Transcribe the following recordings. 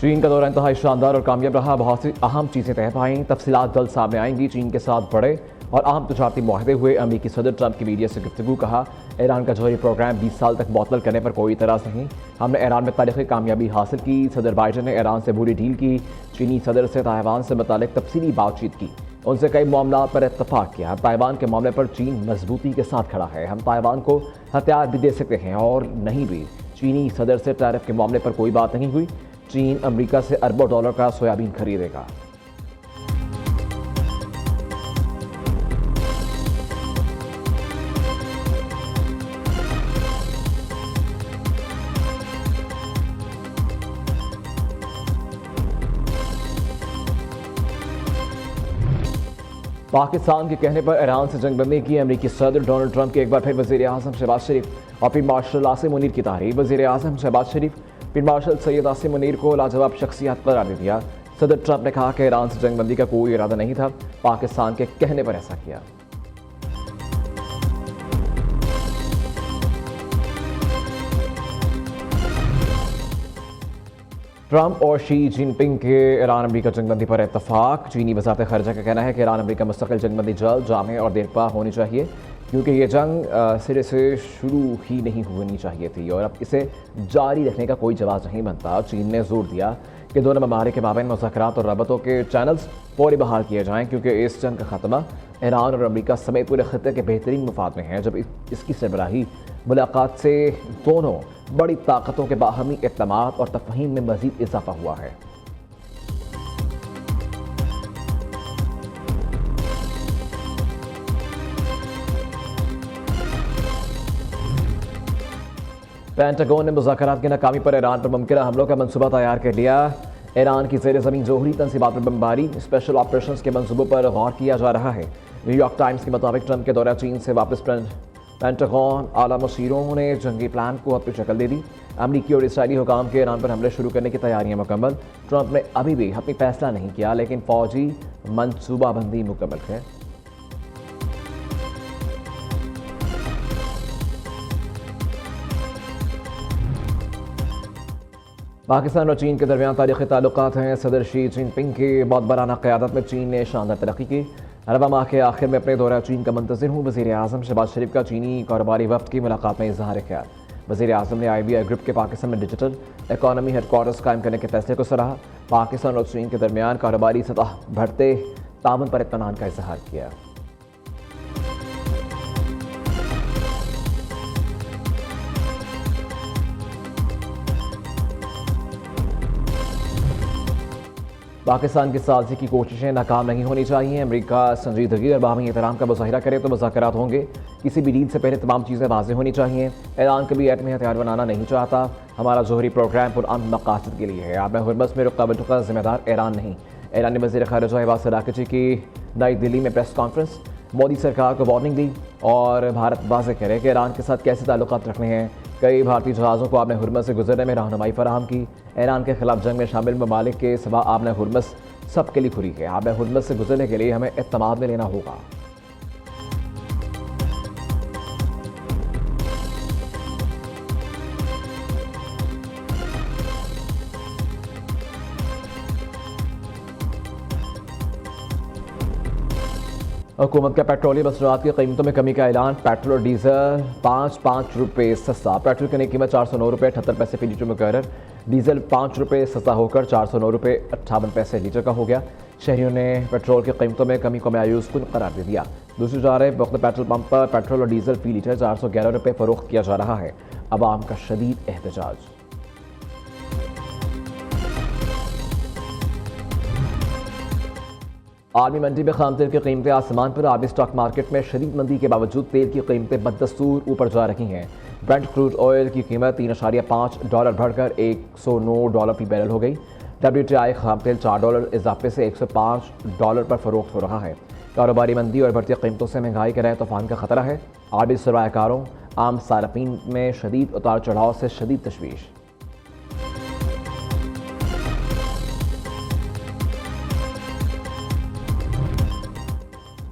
चीन का दौरा इंतहाई शानदार और कामयाब रहा। बहुत सी अहम चीज़ें तय पाईं। तफसीलात जल्द सामने आएंगी। चीन के साथ बड़े और अहम तजारती मुआहदे हुए। अमेरिकी सदर ट्रंप की मीडिया से गुफ्तगू। कहा, ईरान का जौहरी प्रोग्राम 20 साल तक मुअत्तल करने पर कोई इतराज़ नहीं। हमने ईरान में तारीखी कामयाबी हासिल की। सदर बाइडेन ने ईरान से बुरी डील की। चीनी सदर से ताइवान से मुतालिक तफसीली बातचीत की। उनसे कई मामलों पर इत्तफाक किया। ताइवान के मामले पर चीन मजबूती के साथ खड़ा है। हम ताइवान को हथियार भी दे सकते हैं और नहीं भी। चीनी सदर से टैरिफ के मामले पर कोई बात नहीं हुई। चीन अमेरिका से अरबों डॉलर का सोयाबीन खरीदेगा। पाकिस्तान के कहने पर ईरान से जंग बंदी की अमेरिकी सदर डोनाल्ड ट्रंप के एक बार फिर वज़ीर आज़म शहबाज शरीफ और फिर मार्शल आसिम मुनीर की तारीफ। वज़ीर आज़म शहबाज शरीफ फिर मार्शल सैयद आसिम मुनीर को लाजवाब शख्सियत करार दे दिया। सदर ट्रंप ने कहा कि ईरान से जंग बंदी का कोई इरादा नहीं था, पाकिस्तान के कहने पर ऐसा किया। ट्रंप और शी जिनपिंग के ईरान अमेरिका जंगबंदी पर इत्तफाक। चीनी वज़ारत ख़ारिजा का कहना है कि ईरान अमेरिका मुस्तकिल जंगबंदी जल्द, जामे और देरपा होनी चाहिए, क्योंकि ये जंग सिरे से शुरू ही नहीं होनी चाहिए थी और अब इसे जारी रखने का कोई जवाब नहीं बनता। चीन ने जोर दिया कि दोनों ममालिक के माबैन मुज़ाकरात और रबतों के चैनल्स फौरी बहाल किए जाएँ, क्योंकि इस जंग का ख़त्मा ईरान और अमेरिका समेत पूरे खत्ते के बेहतरीन मफाद में है। जब इसकी सरबराही मुलाकात से दोनों बड़ी ताकतों के बाहमी इत्तेमाद और तफ़हीम में मज़ीद इजाफा हुआ है। पेंटागन ने मुज़ाकरात की नाकामी पर ईरान पर मुमकिन हमलों का मनसूबा तैयार कर लिया। ईरान की ज़ेर ज़मीन जोहरी तंसीबात पर बमबारी, स्पेशल ऑपरेशंस के मनसूबों पर गौर किया जा रहा है। न्यूयॉर्क टाइम्स के मुताबिक ट्रंप के दौरा चीन से वापस पेंटागन आला मशीरों ने जंगी प्लान को अपनी शक्ल दे दी। अमरीकी और इसराइली हुकाम के ईरान पर हमले शुरू करने की तैयारियां मुकम्मल। ट्रंप ने अभी भी अपनी फैसला नहीं किया, लेकिन फौजी मनसूबाबंदी मुकम्मल है। पाकिस्तान और चीन के दरमियान तारीखी ताल्लुकात हैं। सदर शी जिनपिंग की बहुत बराना क़यादत में चीन ने शानदार तरक्की की। रबा माह के आखिर में अपने दौरा चीन का मंतज़िर हूँ। वज़ीर आज़म शहबाज शरीफ का चीनी कारोबारी वफ़द की मुलाकात में इज़हार ख्याल। वज़ीर आज़म ने IBI ग्रुप के पाकिस्तान में डिजिटल इकॉनमी हेडक्वार्टर्स कायम करने के फैसले को सराहा। पाकिस्तान और चीन के दरमियान कारोबारी सतह बढ़ते ताउन पर इत्मीनान का इज़हार किया। पाकिस्तान की साजी की कोशिशें नाकाम नहीं होनी चाहिए। अमेरिका संजीदगी और बाहमी एहतराम का मुज़ाहिरा करे तो मुज़ाकरात होंगे। किसी भी डील से पहले तमाम चीज़ें वाज़ेह होनी चाहिए। ईरान कभी एटमी हथियार बनाना नहीं चाहता। हमारा जोहरी प्रोग्राम पुरअमन मकासद के लिए है। आब हुर्मस में रुका बटुका जिम्मेदार ईरान नहीं। ईरानी वज़ीर ख़ारिजा अब्बास अराग़ची की नई दिल्ली में प्रेस कॉन्फ्रेंस। मोदी सरकार को वार्निंग दी और भारत वाज़ेह करे कि ईरान के साथ कैसे ताल्लुकात रखने हैं। कई भारतीय जहाज़ों को आपने हुर्मस से गुजरने में रहनुमाई फराहम की। ईरान के खिलाफ जंग में शामिल ममालिक के सिवा आपने हुर्मस सबके लिए खुली है। आपने हुर्मस से गुजरने के लिए हमें इत्मीनान में लेना होगा। हुकूमत का पेट्रोलियम मसनूआत की कीमतों में कमी का ऐलान। पेट्रोल और डीजल 5 रुपये सस्ता। पेट्रोल की नई कीमत 409 रुपये 78 पैसे फी लीटर मुकर्रर। डीजल 5 रुपये सस्ता होकर 409 रुपये 58 पैसे लीटर का हो गया। शहरियों ने पेट्रोल की कीमतों में कमी को मायूस कुन करार दे दिया। दूसरी जानब वक्त पेट्रोल पंप पर पेट्रोल और डीजल फी लीटर 411 रुपये फरोख्त किया जा रहा है। अवाम का शदीद एहतजाज। आलमी मंडी में खाम तेल की कीमतें आसमान पर। आलमी स्टॉक मार्केट में शदीद मंदी के बावजूद तेल की कीमतें बदस्तूर ऊपर जा रही हैं। ब्रेंट क्रूड ऑयल की कीमत $3.5 बढ़कर $109 फी बैरल हो गई। WTI खाम तेल $4 इजाफे से $105 पर फरोख्त हो रहा है। कारोबारी मंदी और बढ़ती कीमतों से महंगाई के नए तूफान का खतरा है। आलमी सरमायाकारों आम सारफीन में शदीद उतार चढ़ाव से शदीद तशवीश।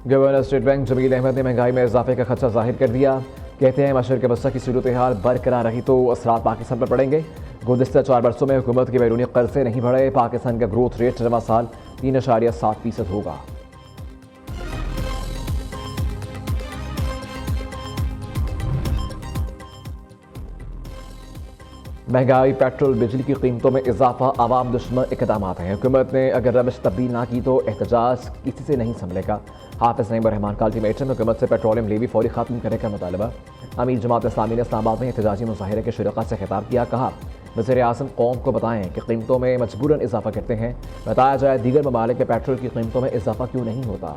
Governor state bank Jamil Ahmed ने महंगाई में इजाफे का खदशा जाहिर कर दिया। कहते हैं मशरक़ वस्ता की सूरत हाल बरकरार रही तो असरात पाकिस्तान पर पड़ेंगे। गुज़िश्ता 4 बरसों में हुकूमत के बैरूनी कर्जे नहीं बढ़े। पाकिस्तान का ग्रोथ रेट रवा साल 3.7% होगा। महंगाई, पेट्रोल, बिजली की कीमतों में इजाफा आवाम दुश्मन इकदाम हैं। हुकूमत ने अगर रवश तब्दील ना की तो एहतजाज किसी से नहीं संभलेगा। हाफिज नईम रहमान का अल्टीमेटम, हुकूमत से पेट्रोलियम लेवी फौरी खत्म करने का मुतालबा। अमीर जमात इस्लामी ने इस्लामाबाद में एहतजाजी मुजाहिरे के शुरका से खिताब किया। कहा, वज़ीर आज़म कौम को बताएं कि कीमतों में मजबूरन इजाफा करते हैं। बताया जाए दीगर ममालिक में पेट्रोल की कीमतों में इजाफा क्यों नहीं होता।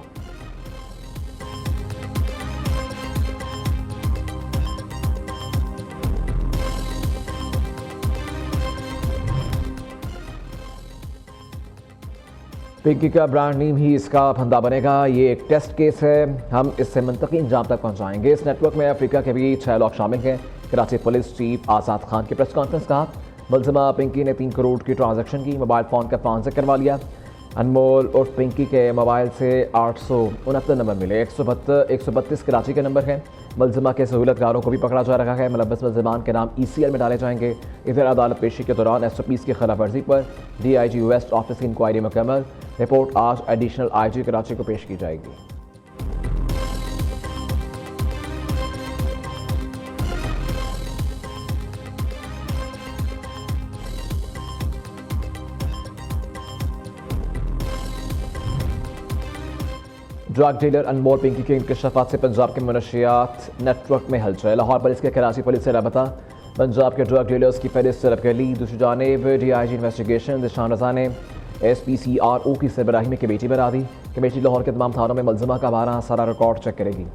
पिंकी का ब्रांड नेम ही इसका फंदा बनेगा। ये एक टेस्ट केस है, हम इससे मंतकी इंजाम तक पहुंचाएंगे। इस नेटवर्क में अफ्रीका के भी 6 लोग शामिल हैं। कराची पुलिस चीफ आज़ाद खान की प्रेस कॉन्फ्रेंस। कहा, मुलजिमा पिंकी ने 3 करोड़ की ट्रांजैक्शन की, मोबाइल फ़ोन का ट्रांसफर करवा लिया। अनमोल और पिंकी के मोबाइल से 869 नंबर मिले। 132 कराची के नंबर हैं। मुलजिमा के सहूलतगारों को भी पकड़ा जा रहा है। मुलव्वस मुलजिमान के नाम ECL में डाले जाएंगे। इधर अदालत पेशी के दौरान SOPs की खिलाफ वर्जी पर DIG वेस्ट ऑफिस की इंक्वायरी मुकम्मल। रिपोर्ट आज एडिशनल IG कराची को पेश की जाएगी। ड्रग डीलर अनमोल पिंकी के इंकशाफात से पंजाब के मनशियात नेटवर्क में हलचल। लाहौर पुलिस के कराची पुलिस से रबता। पंजाब के ड्रग डीलर्स की फहरिस्त तलब कर ली। दूसरी जानिब DIG इन्वेस्टिगेशन दिशान रजा ने SPCRO की सरबराही में कमेटी बना दी। कमेटी लाहौर के तमाम थानों में मुलजिमा का 12 सारा रिकॉर्ड चेक करेगी।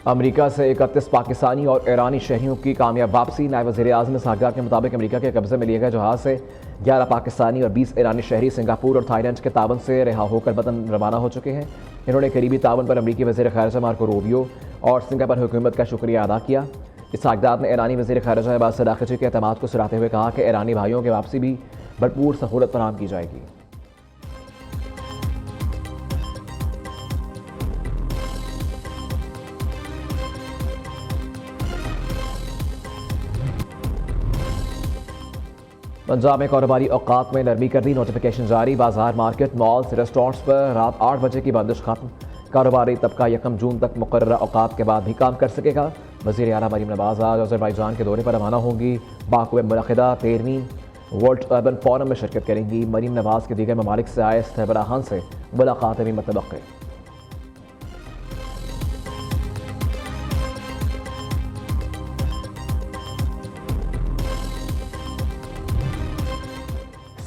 अमेरिका से 31 पाकिस्तानी और ईरानी शहरियों की कामयाब वापसी। नायब वज़ीर आज़म इसहाक़ के मुताबिक अमेरिका के कब्जे में लिए गए जहाज़ से 11 पाकिस्तानी और 20 ईरानी शहरी सिंगापुर और थाईलैंड के तावन से रिहा होकर वतन रवाना हो चुके हैं। इन्होंने करीबी तावन पर अमरीकी वज़ीर ख़ारिजा मार्को रूबियो और सिंगापुर हुकूमत का शुक्रिया अदा किया। इसहाक़ ने ईरानी वज़ीर ख़ारिजा अब्बास सराग़ची के अहतमाद को सराहते हुए कहा कि ईरानी भाइयों की वापसी भी भरपूर सहूलत फराहम की जाएगी। पंजाब में कारोबारी औकात में नरमी कर दी। नोटिफिकेशन जारी। बाजार, मार्केट, मॉल्स, रेस्टोरेंट्स पर रात 8 बजे की बंदिश खत्म। कारोबारी तबका 1 जून तक मुकर्ररा औकात के बाद भी काम कर सकेगा। वज़ीर आला मरीम नवाज़ आज अज़रबैजान के दौरे पर रवाना होंगी। बाकू में मुनअक़िदा 13वीं वर्ल्ड अर्बन फोरम में शिरकत करेंगी। मरीम नवाज़ के दीगर ममालिक से आए सरबराहान से मुलाकात भी मुतवक्किल।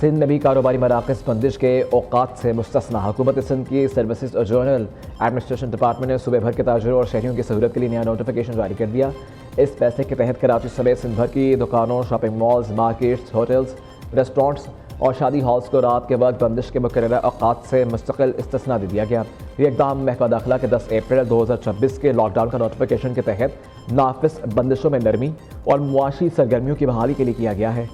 सिंध में भी कारोबारी मराकज़ बंदिश के औकात से मुस्तस्ना। हुकूमत सिंध की सर्विसेज और जर्नल एडमिनिस्ट्रेशन डिपार्टमेंट ने सुबह भर के ताजरों और शहरियों की सहूलत के लिए नया नोटिफिकेशन जारी कर दिया। इस फैसले के तहत कराची समेत सिंध भर की दुकानों, shopping malls, markets, hotels, restaurants और शादी हॉल्स को रात के वक्त बंदिश के मुकर्ररा औकात से मुस्तकिल इस्तिस्ना दे दिया गया। ये इक़दाम महकमा दाखिला के 10 अप्रैल 2026 के लॉकडाउन का नोटिफिकेशन के तहत नाफिस बंदिशों में नरमी और मुआशी सरगर्मियों की बहाली के लिए किया गया है।